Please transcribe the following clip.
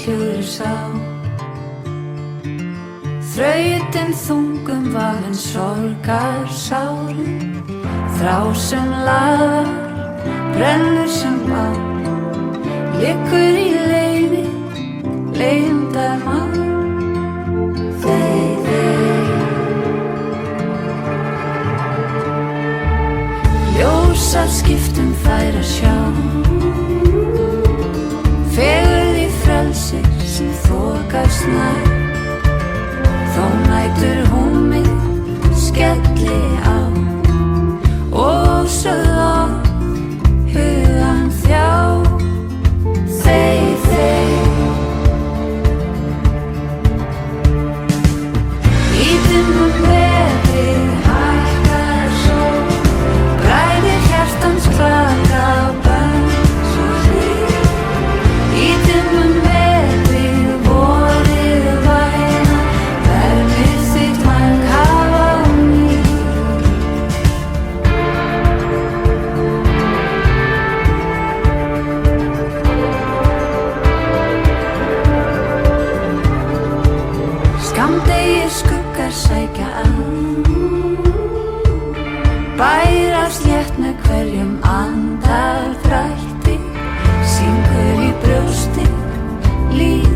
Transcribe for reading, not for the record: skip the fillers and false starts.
sigri sá. Þrautin þungum vafinn sorgar sárin, þrá sem laðar, brennur sem á, liggur í leiði, leyndarmál. Ljósar skiptum fær að sjá, fegurð í frelsi sem þokast nær, þó nætur húmið skelli á og sögð á hugan þjá. Í dimmum veðri hækkar sól, bræðir hjartans klaka bönn svo hlýr. Í dimmum veðri vorið væna, vermir þitt mark hafa á ný. Skammdegir skuggar sækja að, bærast létt með hverjum andardrætti, syngur í brjósti líf.